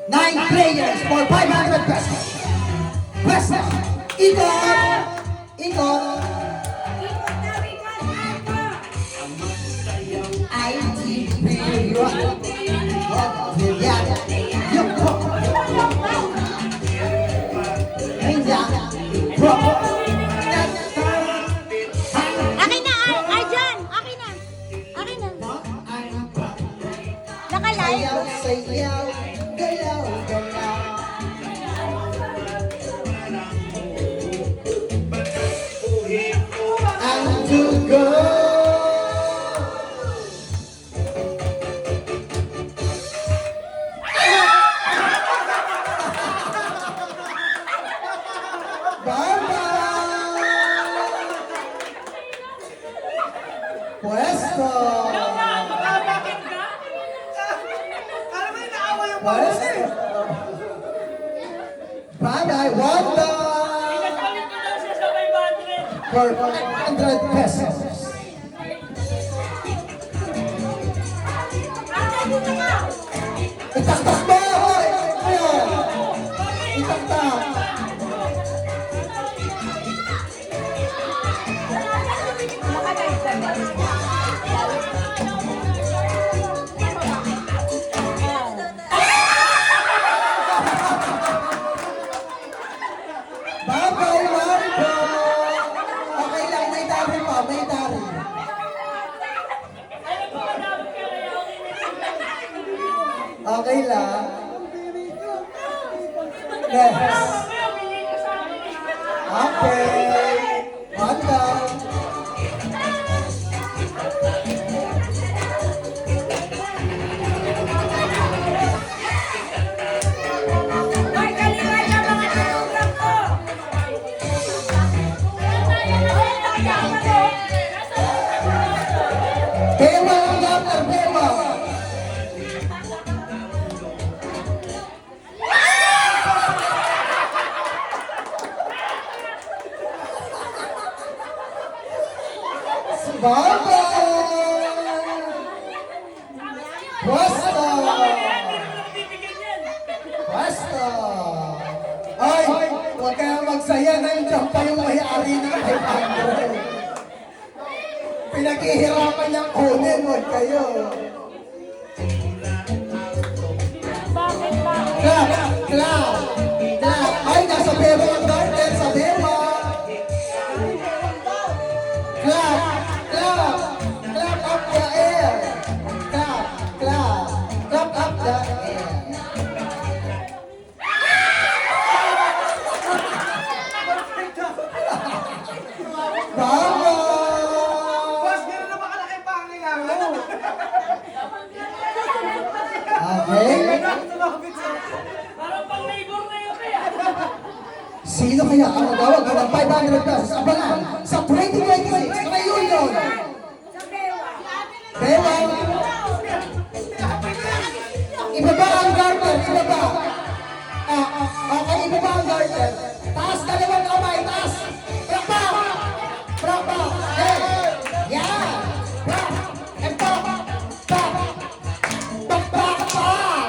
9 players for 500 pesos. Pwesto, ikot, ikot, ITV, yung po, Akin na, ay dyan! Akin na! Akin na! Naka-live? sayaw, sayaw, galaw, galaw. Ang dugo. Pwesto! Pwesto! Bye-bye, Wanda! For 100 pesos. Itaktak mo! Hoy! Ayun! Itaktak! Bye-bye, Marco! Okay lang, may dari pa, may dari. Okay lang. Next. Okay. Wanda. Bema ang doctor, Bema. Bye-bye! Pwesto! Pwesto! Ay! Huwag kaya magsaya, nandiyan pa yung may-ari ng 500. Pinaghihirapan niyang kunin, huwag kayo. Clap! Clap! Clap! Ay, nasa Bema ang garden, sa Bema! Clap! Clap! Clap up the air! Clap! Clap! Clap up the air! Baba! Boss, gano'n na ba kalaki pa ang nilangaw? Okay? Parang pang-labor na yun kaya. Sino kaya ang magawag ng 500 pesos? Abangan sa 2026 na reunion! Bema! Ibaba ang garter! Ibaba! Okay, ibaba ang garter! Taas, dalawang kamay! Taas! Prakpa! Prakpa! Hey! Yan! Prak! And prak! Prak! Prak! Prak! Prak!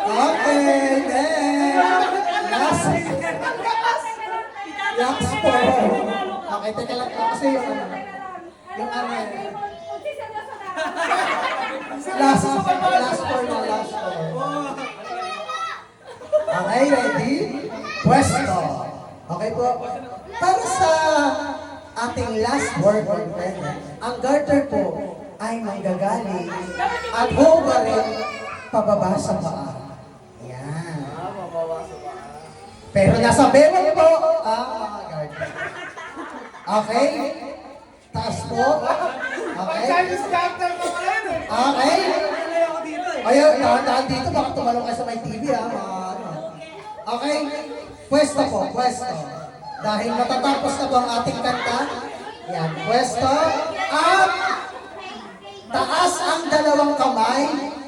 Okay, then! Last po! Okay, teka lang kasi yung ano. Yung ano eh. Last four na, last four. Okay, ready? Pwesto. Okay po. Para sa ating last word contender, ang garter po ay manggagaling at huwarin pababa sa paa. Yan. Pero nasa bewang po ang mga garter. Okay? Taas po. Okay? Chinese doctor pa pala yun eh. Okay? Nalay ako dito eh. Ayaw, dahan-dahan dito, baka tumalong kayo sa may TV ha. Ano. Okay? Pwesto po, pwesto. Dahil matatapos na po ang ating kanta, yan, pwesto. At taas ang dalawang kamay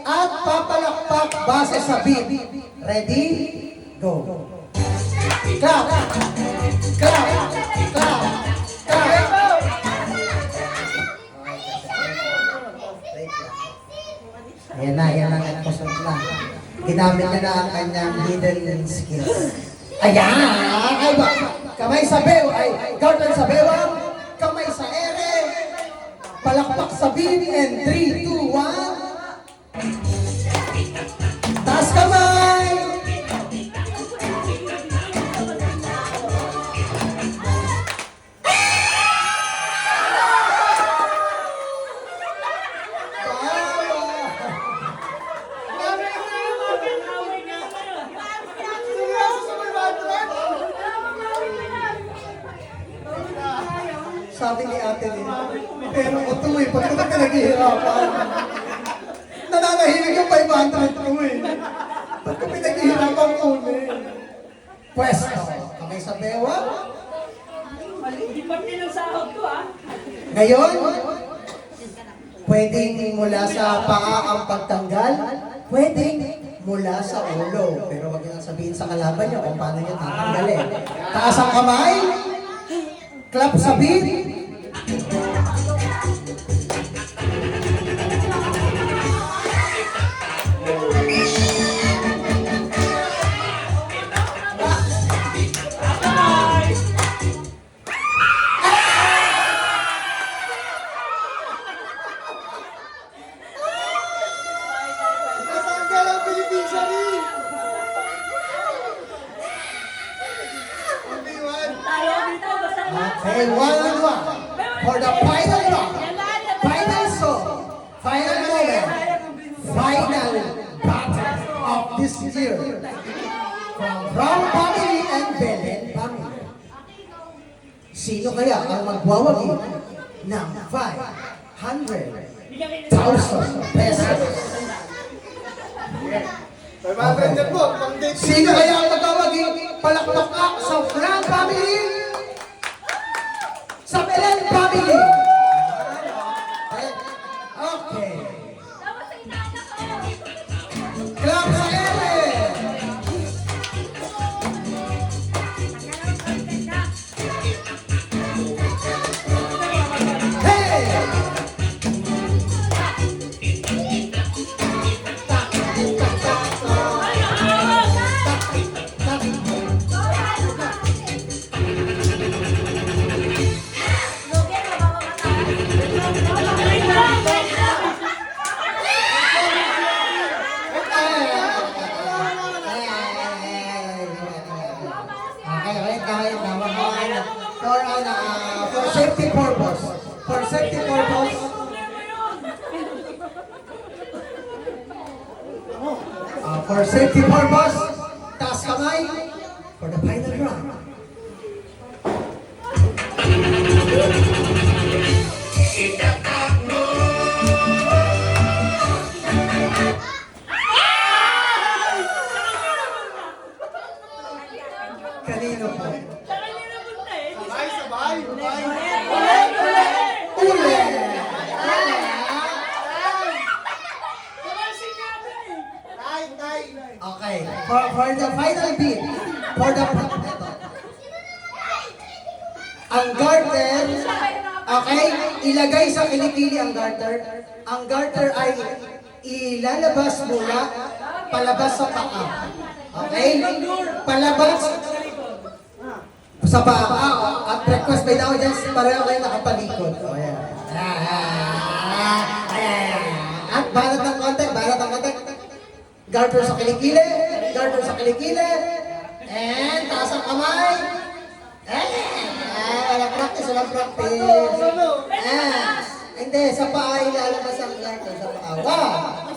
at papalakpak base sa beat. Ready? Go. Clap! Clap! Clap! ginamit niya na ang kanyang hidden skills. Ayan! Ay ba? Kamay sa bew, ay garter sa bewang, kamay sa ere, palakpak sa bin, and 3, 2, 1. Taas kamay! Sabi ni ate din, pero ko to eh, pag ito pinaghihirapan. Nananahimik yung 500 ko eh. Ba't ko pinaghihirapan ko eh? Pwesto, kamay sa bewa. Hindi pa pinasahod ko ah. Ngayon, pwedeng mula sa paa ang pagtanggal, pwedeng mula sa ulo. Pero wag nyo sabihin sa kalaban nyo kung paano nyo tatanggalin. Taas ang kamay, clap sa beat. Natanggal ang beneficiary! Tayo dito, basta Okay, one on one. For the final round, final song, final moment, final battle of this year. From Brown family and Belen family. Sino kaya ang magwawagi ng 500,000 pesos? Sino kaya ang magwawagi palakpak sa Brown family? Sa Belen family. Okay. Clap sa Ellen. Hey! For safety purpose. For safety purpose. For safety purpose, taas kamay for the final round. Kanino po? Uli! Okay, for the final beat, for the ang garter, okay, ilagay sa kilikili ang garter. Ang garter ay ilalabas mula palabas sa paa. Okay? Palabas sa paa. At request by daw dyan, pareho kayo nakapalikod. O, yan. At balat ng konti, balat ng konti. Garter sa kilikili, garter sa kilikili. And taas ang kamay. Walang practice, walang practice. Hindi, sa paa ilalabas ang garter sa paa. Wow!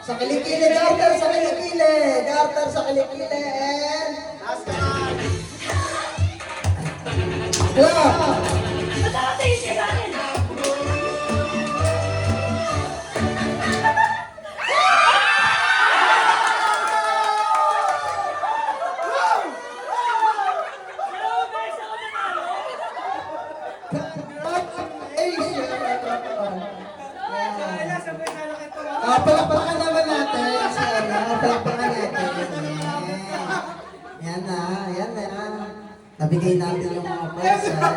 Sa kilikili, garter sa kilikili. Garter sa kilikili. And clap! Palakpakan naman natin. Palakpakan natin. Yan na. Nabigay natin yung mga pwesa.